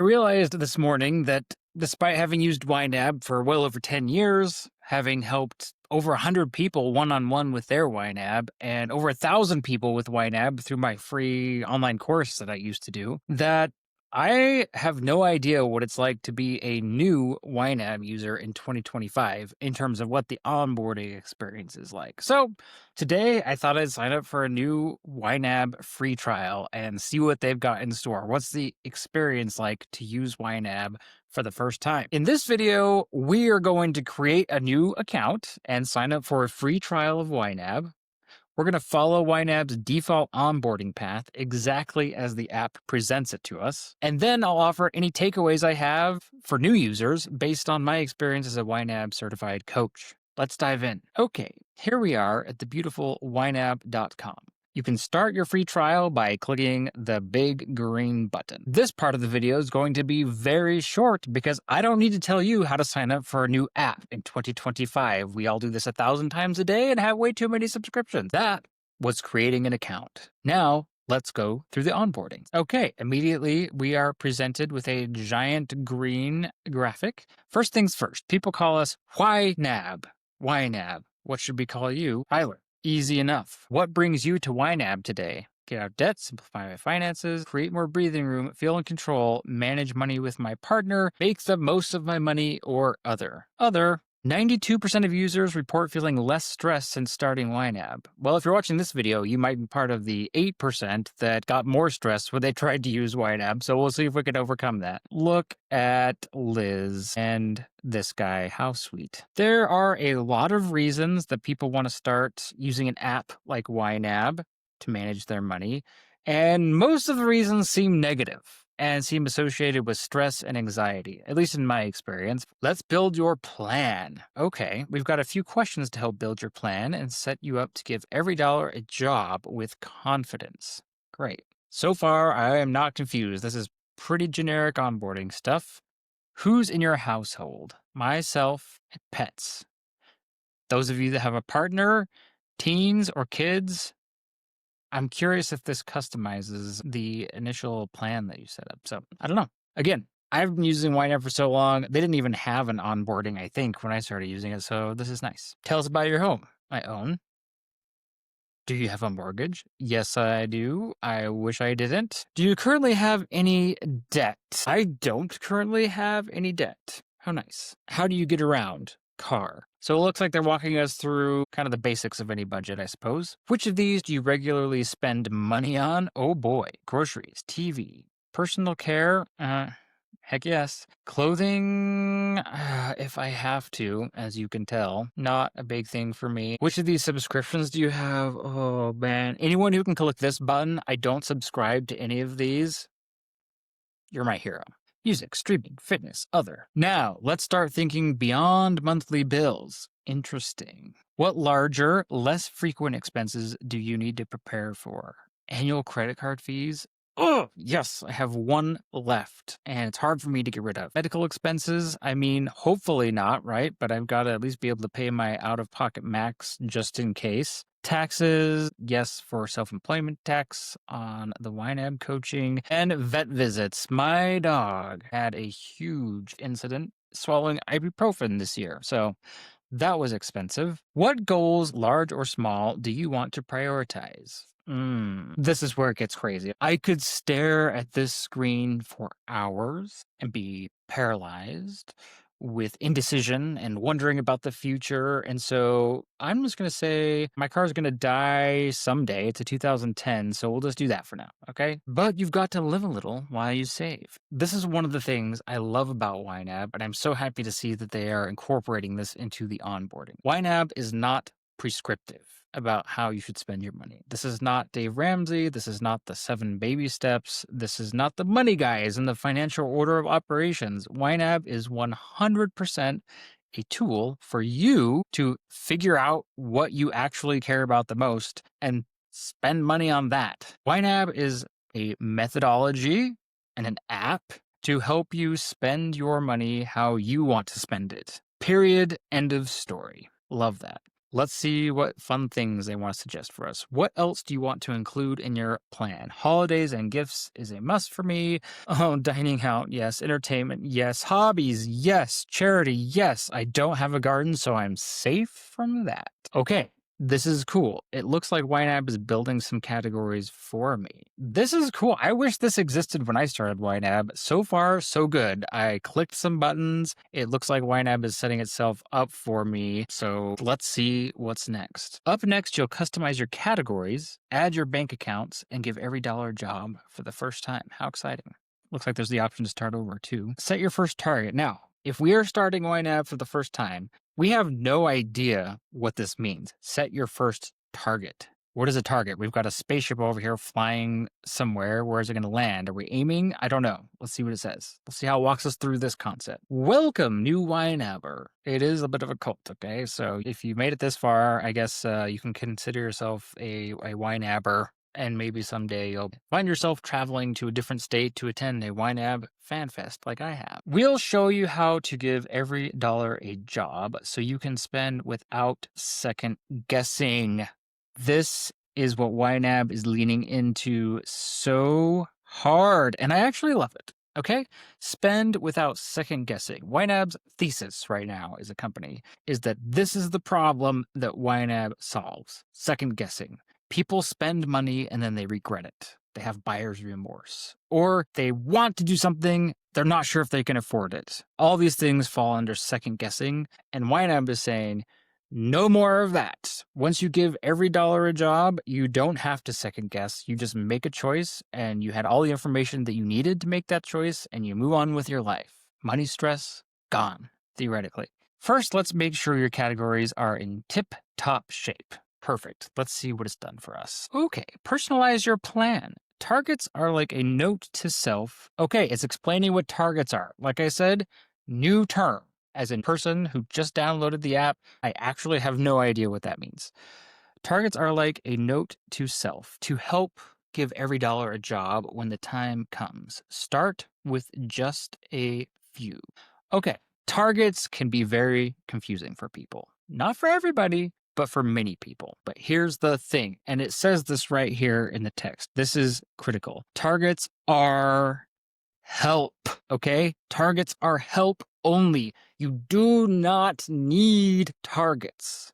I realized this morning that despite having used YNAB for well over 10 years, having helped over 100 people one-on-one with their YNAB, and over 1,000 people with YNAB through my free online course that I used to do, that I have no idea what it's like to be a new YNAB user in 2025 in terms of what the onboarding experience is like. So today I thought I'd sign up for a new YNAB free trial and see what they've got in store. What's the experience like to use YNAB for the first time? In this video, we are going to create a new account and sign up for a free trial of YNAB. We're going to follow YNAB's default onboarding path exactly as the app presents it to us. And then I'll offer any takeaways I have for new users based on my experience as a YNAB Certified Coach. Let's dive in. Okay, here we are at the beautiful YNAB.com. You can start your free trial by clicking the big green button. This part of the video is going to be very short because I don't need to tell you how to sign up for a new app in 2025. We all do this 1,000 times a day and have way too many subscriptions. That was creating an account. Now, let's go through the onboarding. Okay, immediately we are presented with a giant green graphic. First things first, people call us YNAB. YNAB. What should we call you? Tyler. Easy enough. What brings you to YNAB today? Get out of debt, simplify my finances, create more breathing room, feel in control, manage money with my partner, make the most of my money, or other. 92% of users report feeling less stressed since starting YNAB. Well, if you're watching this video, you might be part of the 8% that got more stressed when they tried to use YNAB, so we'll see if we can overcome that. Look at Liz and this guy. How sweet. There are a lot of reasons that people want to start using an app like YNAB to manage their money, and most of the reasons seem negative and seem associated with stress and anxiety, at least in my experience. Let's build your plan. Okay, we've got a few questions to help build your plan and set you up to give every dollar a job with confidence. Great. So far, I am not confused. This is pretty generic onboarding stuff. Who's in your household? Myself and pets. Those of you that have a partner, teens, or kids, I'm curious if this customizes the initial plan that you set up. So I don't know. Again, I've been using YNAB for so long. They didn't even have an onboarding, I think, when I started using it. So this is nice. Tell us about your home. I own. Do you have a mortgage? Yes, I do. I wish I didn't. Do you currently have any debt? I don't currently have any debt. How nice. How do you get around? Car. So it looks like they're walking us through kind of the basics of any budget, I suppose. Which of these do you regularly spend money on? Oh boy. Groceries, TV, personal care, heck yes. Clothing, if I have to, as you can tell, not a big thing for me. Which of these subscriptions do you have? Oh man. Anyone who can click this button, I don't subscribe to any of these. You're my hero. Music, streaming, fitness, other. Now, let's start thinking beyond monthly bills. Interesting. What larger, less frequent expenses do you need to prepare for? Annual credit card fees? Oh, yes, I have one left, and it's hard for me to get rid of. Medical expenses? I mean, hopefully not, right? But I've got to at least be able to pay my out-of-pocket max just in case. Taxes, yes, for self-employment tax on the YNAB coaching, and vet visits. My dog had a huge incident swallowing ibuprofen this year, so that was expensive. What goals, large or small, do you want to prioritize? This is where it gets crazy. I could stare at this screen for hours and be paralyzed with indecision and wondering about the future. And so I'm just going to say my car's going to die someday. It's a 2010, so we'll just do that for now, okay? But you've got to live a little while you save. This is one of the things I love about YNAB, and I'm so happy to see that they are incorporating this into the onboarding. YNAB is not prescriptive about how you should spend your money. This is not Dave Ramsey. This is not the 7 baby steps. This is not the money guys in the financial order of operations. YNAB is 100% a tool for you to figure out what you actually care about the most and spend money on that. YNAB is a methodology and an app to help you spend your money how you want to spend it. Period. End of story. Love that. Let's see what fun things they want to suggest for us. What else do you want to include in your plan? Holidays and gifts is a must for me. Oh, dining out, yes. Entertainment, yes. Hobbies, yes. Charity, yes. I don't have a garden, so I'm safe from that. Okay, this is cool. It looks like YNAB is building some categories for me. This is cool. I wish this existed when I started YNAB. So far, so good. I clicked some buttons. It looks like YNAB is setting itself up for me. So let's see what's next. Up next, you'll customize your categories, add your bank accounts, and give every dollar a job for the first time. How exciting. Looks like there's the option to start over too. Set your first target. Now, if we are starting YNAB for the first time, we have no idea what this means. Set your first target. What is a target? We've got a spaceship over here flying somewhere. Where is it going to land? Are we aiming? I don't know. Let's see what it says. Let's see how it walks us through this concept. Welcome, new YNABer. It is a bit of a cult, okay? So if you made it this far, I guess you can consider yourself a YNABer. And maybe someday you'll find yourself traveling to a different state to attend a YNAB fan fest like I have. We'll show you how to give every dollar a job so you can spend without second guessing. This is what YNAB is leaning into so hard, and I actually love it. Okay? Spend without second guessing. YNAB's thesis right now as a company is that this is the problem that YNAB solves. Second guessing. People spend money and then they regret it. They have buyer's remorse. Or they want to do something, they're not sure if they can afford it. All these things fall under second guessing, and YNAB is saying, no more of that. Once you give every dollar a job, you don't have to second guess. You just make a choice, and you had all the information that you needed to make that choice, and you move on with your life. Money stress, gone, theoretically. First, let's make sure your categories are in tip-top shape. Perfect. Let's see what it's done for us. Okay, personalize your plan. Targets are like a note to self. Okay, it's explaining what targets are. Like I said, new term. As in person who just downloaded the app, I actually have no idea what that means. Targets are like a note to self to help give every dollar a job when the time comes. Start with just a few. Okay, targets can be very confusing for people. Not for everybody, but for many people. But here's the thing, and it says this right here in the text. This is critical. Targets are help, okay? Targets are help only. You do not need targets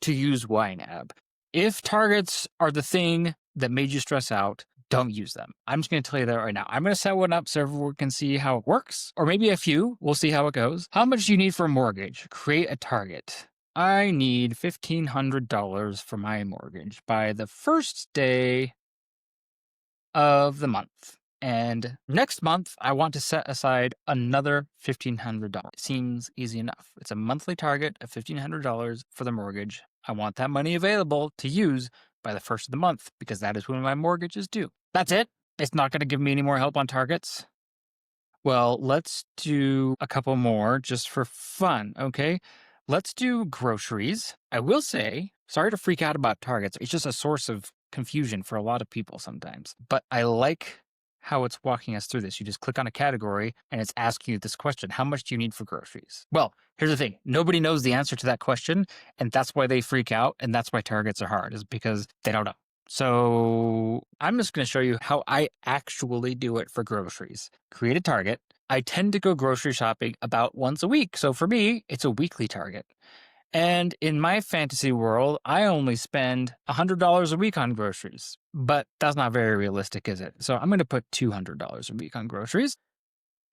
to use YNAB. If targets are the thing that made you stress out, don't use them. I'm just going to tell you that right now. I'm going to set one up so everyone can see how it works, or maybe a few. We'll see how it goes. How much do you need for a mortgage? Create a target. I need $1,500 for my mortgage by the first day of the month. And next month, I want to set aside another $1,500. Seems easy enough. It's a monthly target of $1,500 for the mortgage. I want that money available to use by the first of the month because that is when my mortgage is due. That's it. It's not going to give me any more help on targets. Well, let's do a couple more just for fun, okay? Let's do groceries. I will say, sorry to freak out about targets. It's just a source of confusion for a lot of people sometimes. But I like how it's walking us through this. You just click on a category and it's asking you this question. How much do you need for groceries? Well, here's the thing. Nobody knows the answer to that question. And that's why they freak out. And that's why targets are hard, is because they don't know. So I'm just going to show you how I actually do it for groceries. Create a target. I tend to go grocery shopping about once a week. So for me, it's a weekly target. And in my fantasy world, I only spend $100 a week on groceries. But that's not very realistic, is it? So I'm going to put $200 a week on groceries.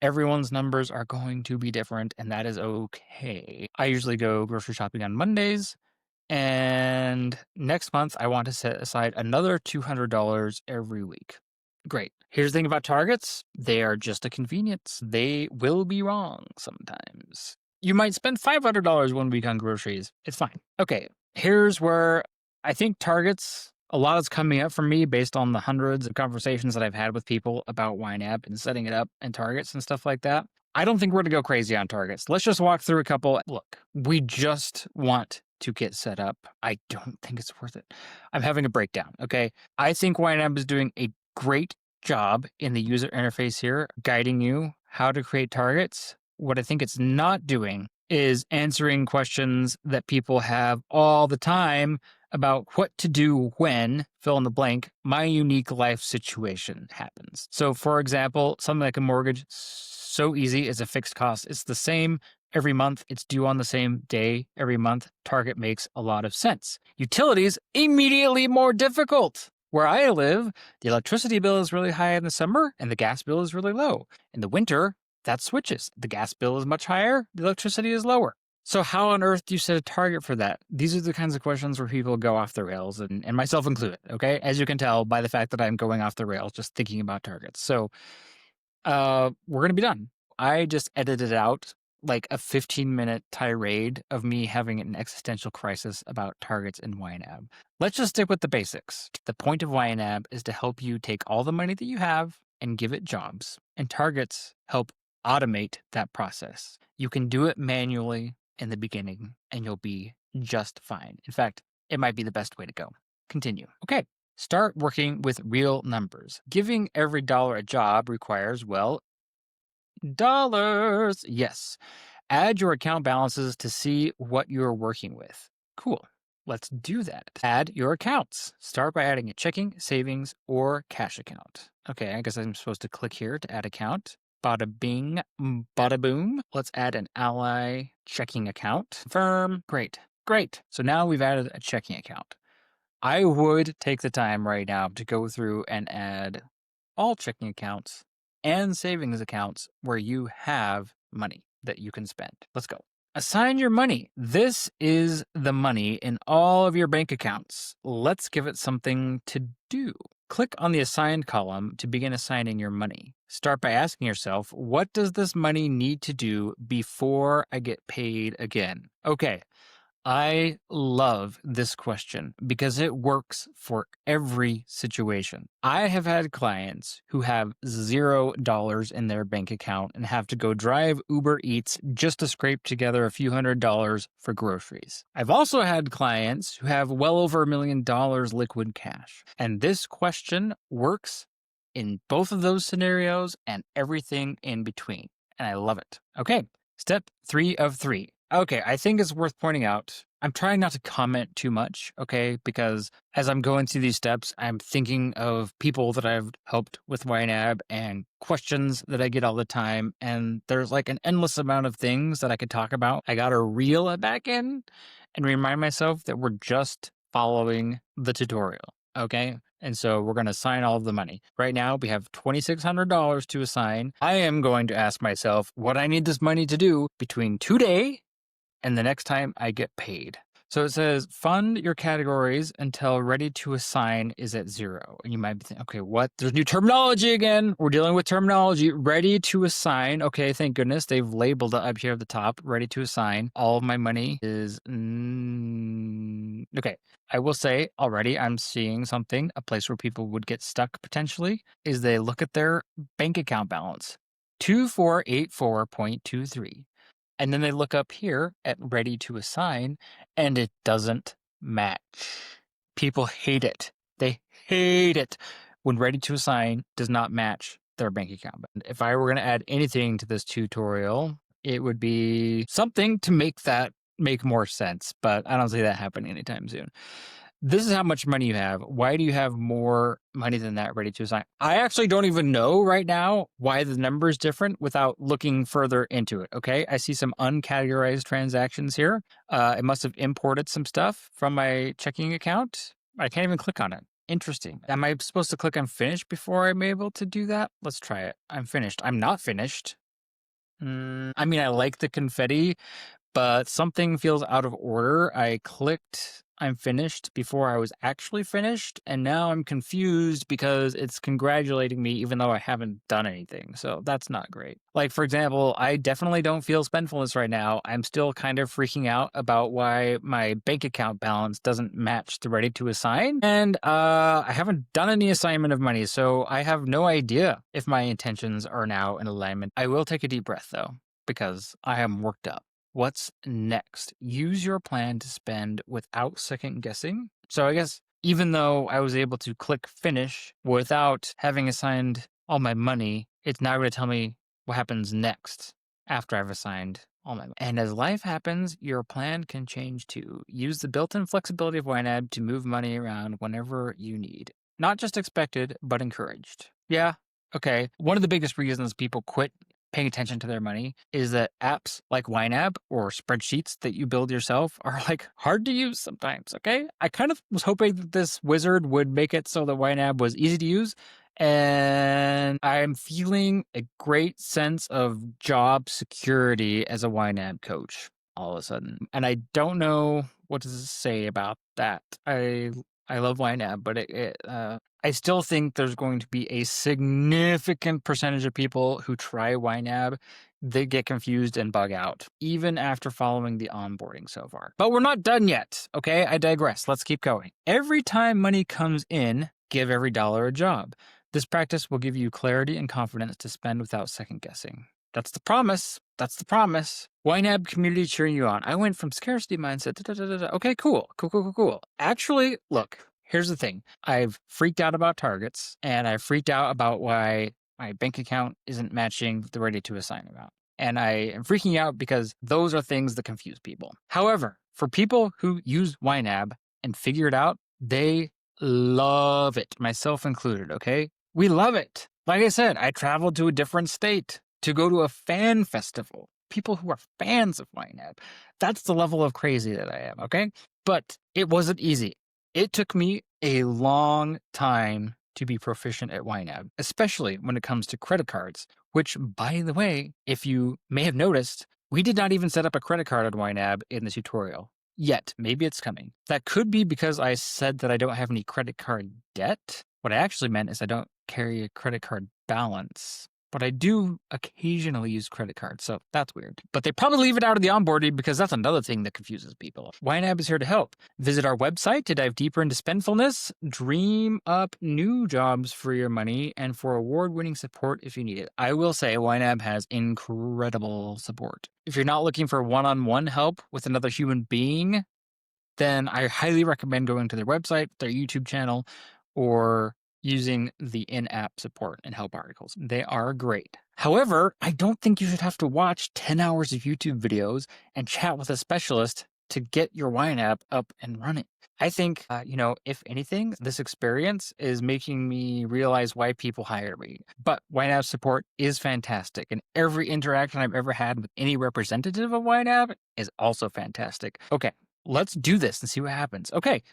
Everyone's numbers are going to be different, and that is okay. I usually go grocery shopping on Mondays. And next month, I want to set aside another $200 every week. Great. Here's the thing about targets. They are just a convenience. They will be wrong sometimes. You might spend $500 one week on groceries. It's fine. Okay, here's where I think targets, a lot is coming up for me based on the hundreds of conversations that I've had with people about YNAB and setting it up and targets and stuff like that. I don't think we're going to go crazy on targets. Let's just walk through a couple. Look, we just want to get set up. I don't think it's worth it. I'm having a breakdown, okay? I think YNAB is doing a great job in the user interface here, guiding you how to create targets. What I think it's not doing is answering questions that people have all the time about what to do when, fill in the blank, my unique life situation happens. So, for example, something like a mortgage, so easy, is a fixed cost. It's the same every month. It's due on the same day every month. Target makes a lot of sense. Utilities, immediately more difficult. Where I live, the electricity bill is really high in the summer and the gas bill is really low. In the winter, that switches. The gas bill is much higher, the electricity is lower. So how on earth do you set a target for that? These are the kinds of questions where people go off the rails, and myself included, okay? As you can tell by the fact that I'm going off the rails just thinking about targets. So we're going to be done. I just edited out like a 15-minute tirade of me having an existential crisis about targets in YNAB. Let's just stick with the basics. The point of YNAB is to help you take all the money that you have and give it jobs. And targets help automate that process. You can do it manually in the beginning and you'll be just fine. In fact, it might be the best way to go. Continue. Okay. Start working with real numbers. Giving every dollar a job requires, well, dollars. Yes. Add your account balances to see what you're working with. Cool. Let's do that. Add your accounts. Start by adding a checking, savings, or cash account. Okay, I guess I'm supposed to click here to add account. Bada bing, bada boom. Let's add an Ally checking account. Confirm. Great. So now we've added a checking account. I would take the time right now to go through and add all checking accounts and savings accounts where you have money that you can spend. Let's go. Assign your money. This is the money in all of your bank accounts. Let's give it something to do. Click on the assigned column to begin assigning your money. Start by asking yourself, what does this money need to do before I get paid again? Okay. I love this question because it works for every situation. I have had clients who have $0 in their bank account and have to go drive Uber Eats just to scrape together a few $100s for groceries. I've also had clients who have well over $1 million liquid cash. And this question works in both of those scenarios and everything in between. And I love it. Okay, step 3 of 3. Okay, I think it's worth pointing out, I'm trying not to comment too much, okay? Because as I'm going through these steps, I'm thinking of people that I've helped with YNAB and questions that I get all the time. And there's like an endless amount of things that I could talk about. I got to reel it back in and remind myself that we're just following the tutorial, okay? And so we're going to assign all of the money. Right now, we have $2,600 to assign. I am going to ask myself what I need this money to do between today and the next time I get paid. So it says, fund your categories until ready to assign is at 0. And you might be thinking, okay, what? There's new terminology again. We're dealing with terminology. Ready to assign. Okay, thank goodness. They've labeled it up here at the top. Ready to assign. All of my money is... Okay, I will say already I'm seeing something, a place where people would get stuck potentially, is they look at their bank account balance. 2484.23. And then they look up here at ready to assign, and it doesn't match. People hate it. They hate it when ready to assign does not match their bank account. If I were going to add anything to this tutorial, it would be something to make that make more sense, but I don't see that happening anytime soon. This is how much money you have. Why do you have more money than that ready to assign? I actually don't even know right now why the number is different without looking further into it, okay? I see some uncategorized transactions here. It must have imported some stuff from my checking account. I can't even click on it. Interesting. Am I supposed to click on finish before I'm able to do that? Let's try it. I'm finished. I'm not finished. I mean, I like the confetti, but something feels out of order. I clicked I'm finished before I was actually finished, and now I'm confused because it's congratulating me even though I haven't done anything. So that's not great. Like, for example, I definitely don't feel spendfulness right now. I'm still kind of freaking out about why my bank account balance doesn't match the ready to assign. And I haven't done any assignment of money, so I have no idea if my intentions are now in alignment. I will take a deep breath though, because I am worked up. What's next? Use your plan to spend without second guessing. So I guess even though I was able to click finish without having assigned all my money, it's now going to tell me what happens next after I've assigned all my money. And as life happens, your plan can change too. Use the built-in flexibility of YNAB to move money around whenever you need. Not just expected, but encouraged. Yeah, okay. One of the biggest reasons people quit paying attention to their money is that apps like YNAB or spreadsheets that you build yourself are like hard to use sometimes, okay? I kind of was hoping that this wizard would make it so that YNAB was easy to use, and I'm feeling a great sense of job security as a YNAB coach all of a sudden. And I don't know what to say about that. I love YNAB, but I still think there's going to be a significant percentage of people who try YNAB, they get confused and bug out, even after following the onboarding so far. But we're not done yet, okay? I digress. Let's keep going. Every time money comes in, give every dollar a job. This practice will give you clarity and confidence to spend without second guessing. That's the promise. That's the promise. YNAB community cheering you on. I went from scarcity mindset to okay, cool. Actually, look, here's the thing. I've freaked out about targets, and I've freaked out about why my bank account isn't matching the ready to assign amount. And I am freaking out because those are things that confuse people. However, for people who use YNAB and figure it out, they love it, myself included, okay? We love it. Like I said, I traveled to a different state to go to a fan festival. People who are fans of YNAB. That's the level of crazy that I am, okay? But it wasn't easy. It took me a long time to be proficient at YNAB, especially when it comes to credit cards, which, by the way, if you may have noticed, we did not even set up a credit card on YNAB in the tutorial. Yet, maybe it's coming. That could be because I said that I don't have any credit card debt. What I actually meant is I don't carry a credit card balance. But I do occasionally use credit cards, so that's weird. But they probably leave it out of the onboarding because that's another thing that confuses people. YNAB is here to help. Visit our website to dive deeper into spendfulness, dream up new jobs for your money, and for award-winning support if you need it. I will say YNAB has incredible support. If you're not looking for one-on-one help with another human being, then I highly recommend going to their website, their YouTube channel, or using the in-app support and help articles. They are great. However, I don't think you should have to watch 10 hours of YouTube videos and chat with a specialist to get your YNAB up and running. I think, if anything, this experience is making me realize why people hire me. But YNAB support is fantastic, and every interaction I've ever had with any representative of YNAB is also fantastic. Okay, let's do this and see what happens. Okay.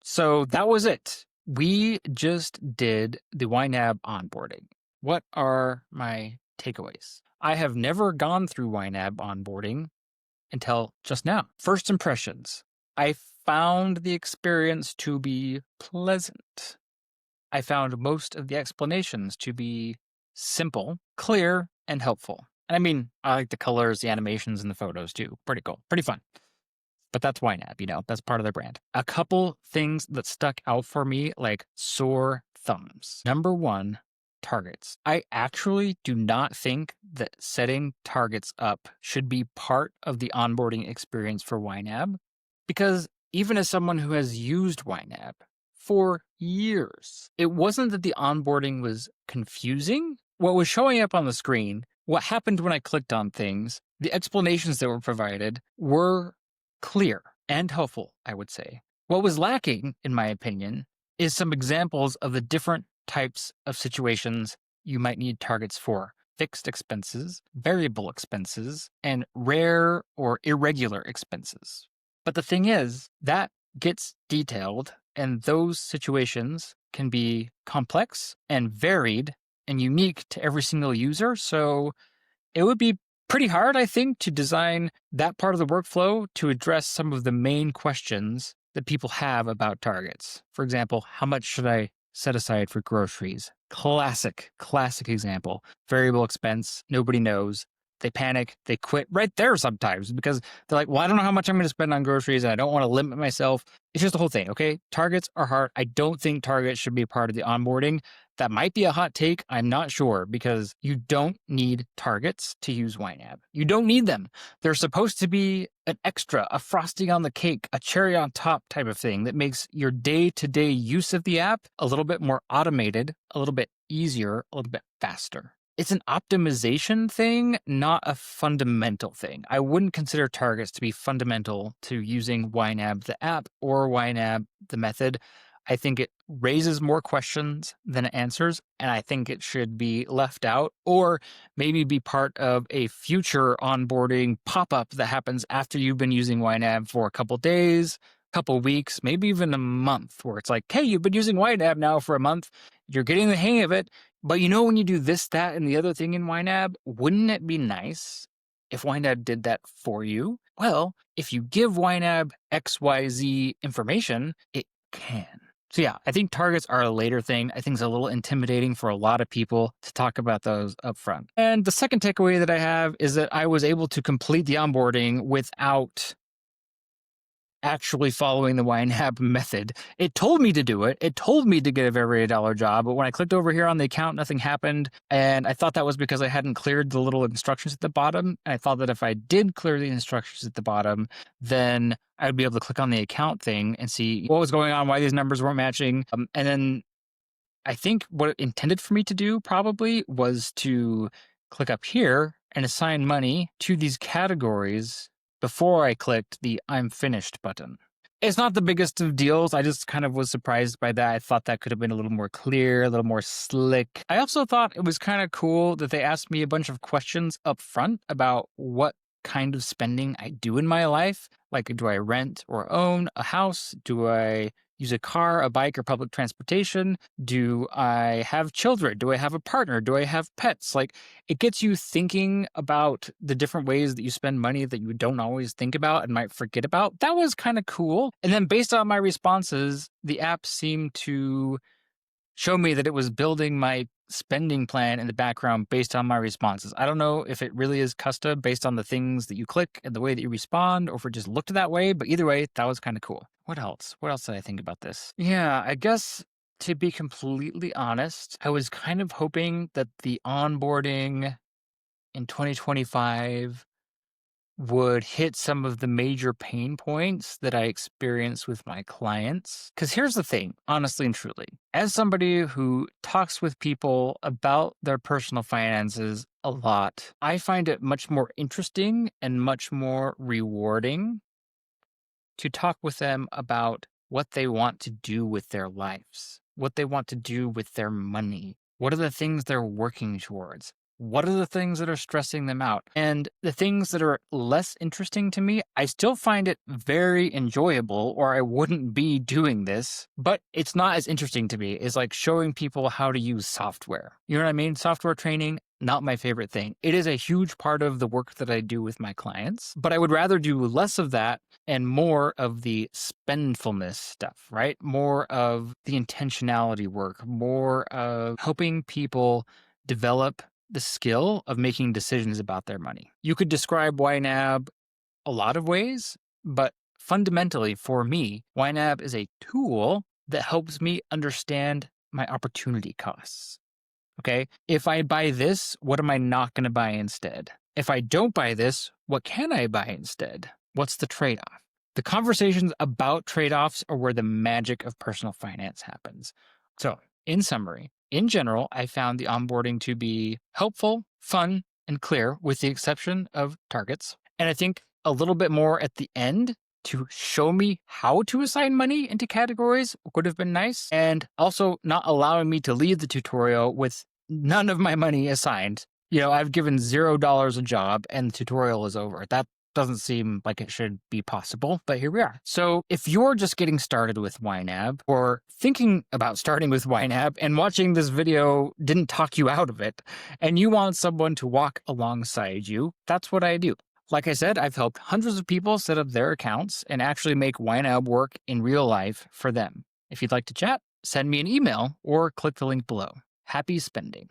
So that was it. We just did the YNAB onboarding. What are my takeaways? I have never gone through YNAB onboarding until just now. First impressions. I found the experience to be pleasant. I found most of the explanations to be simple, clear, and helpful. And I mean, I like the colors, the animations, and the photos too. Pretty cool. Pretty fun. But that's YNAB, that's part of their brand. A couple things that stuck out for me like sore thumbs. Number one, targets. I actually do not think that setting targets up should be part of the onboarding experience for YNAB, because even as someone who has used YNAB for years, it wasn't that the onboarding was confusing. What was showing up on the screen, what happened when I clicked on things, the explanations that were provided were clear and helpful, I would say. What was lacking, in my opinion, is some examples of the different types of situations you might need targets for: fixed expenses, variable expenses, and rare or irregular expenses. But the thing is, that gets detailed, and those situations can be complex and varied and unique to every single user. So it would be pretty hard, I think, to design that part of the workflow to address some of the main questions that people have about targets. For example, how much should I set aside for groceries? Classic example. Variable expense, nobody knows. They panic, they quit right there sometimes because they're like, well, I don't know how much I'm going to spend on groceries and I don't want to limit myself. It's just the whole thing, okay? Targets are hard. I don't think targets should be a part of the onboarding. That might be a hot take. I'm not sure, because you don't need targets to use YNAB. You don't need them. They're supposed to be an extra, a frosting on the cake, a cherry on top type of thing that makes your day-to-day use of the app a little bit more automated, a little bit easier, a little bit faster. it's an optimization thing, not a fundamental thing. I wouldn't consider targets to be fundamental to using YNAB the app or YNAB the method. I think it raises more questions than it answers, and I think it should be left out or maybe be part of a future onboarding pop-up that happens after you've been using YNAB for a couple days, couple weeks, maybe even a month, where it's like, hey, you've been using YNAB now for a month, you're getting the hang of it. But when you do this, that, and the other thing in YNAB, wouldn't it be nice if YNAB did that for you? Well, if you give YNAB XYZ information, it can. So yeah, I think targets are a later thing. I think it's a little intimidating for a lot of people to talk about those up front. And the second takeaway that I have is that I was able to complete the onboarding without actually following the YNAB method. It told me to do it. It told me to get a very $1 job, but when I clicked over here on the account, nothing happened. And I thought that was because I hadn't cleared the little instructions at the bottom. And I thought that if I did clear the instructions at the bottom, then I'd be able to click on the account thing and see what was going on, why these numbers weren't matching. And then I think what it intended for me to do probably was to click up here and assign money to these categories before I clicked the I'm finished button. It's not the biggest of deals. I just kind of was surprised by that. I thought that could have been a little more clear, a little more slick. I also thought it was kind of cool that they asked me a bunch of questions up front about what kind of spending I do in my life. Like, do I rent or own a house? Do I use a car, a bike, or public transportation? Do I have children? Do I have a partner? Do I have pets? Like, it gets you thinking about the different ways that you spend money that you don't always think about and might forget about. That was kind of cool. And then based on my responses, the app seemed to show me that it was building my spending plan in the background based on my responses. I don't know if it really is custom based on the things that you click and the way that you respond, or if it just looked that way, but either way, that was kind of cool. What else? What else did I think about this? Yeah, I guess to be completely honest, I was kind of hoping that the onboarding in 2025 would hit some of the major pain points that I experience with my clients. Because here's the thing, honestly and truly, as somebody who talks with people about their personal finances a lot, I find it much more interesting and much more rewarding to talk with them about what they want to do with their lives, what they want to do with their money. What are the things they're working towards? What are the things that are stressing them out? And the things that are less interesting to me, I still find it very enjoyable, or I wouldn't be doing this, but it's not as interesting to me as like showing people how to use software. You know what I mean? Software training, not my favorite thing. It is a huge part of the work that I do with my clients, but I would rather do less of that and more of the spendfulness stuff, right? More of the intentionality work, more of helping people develop the skill of making decisions about their money. You could describe YNAB a lot of ways, but fundamentally for me, YNAB is a tool that helps me understand my opportunity costs. Okay, if I buy this, what am I not going to buy instead? If I don't buy this, what can I buy instead? What's the trade-off? The conversations about trade-offs are where the magic of personal finance happens. So, in summary, in general, I found the onboarding to be helpful, fun, and clear, with the exception of targets. And I think a little bit more at the end to show me how to assign money into categories would have been nice. And also not allowing me to leave the tutorial with none of my money assigned. I've given $0 a job and the tutorial is over. That doesn't seem like it should be possible, but here we are. So if you're just getting started with YNAB, or thinking about starting with YNAB and watching this video didn't talk you out of it, and you want someone to walk alongside you, that's what I do. Like I said, I've helped hundreds of people set up their accounts and actually make YNAB work in real life for them. If you'd like to chat, send me an email or click the link below. Happy spending.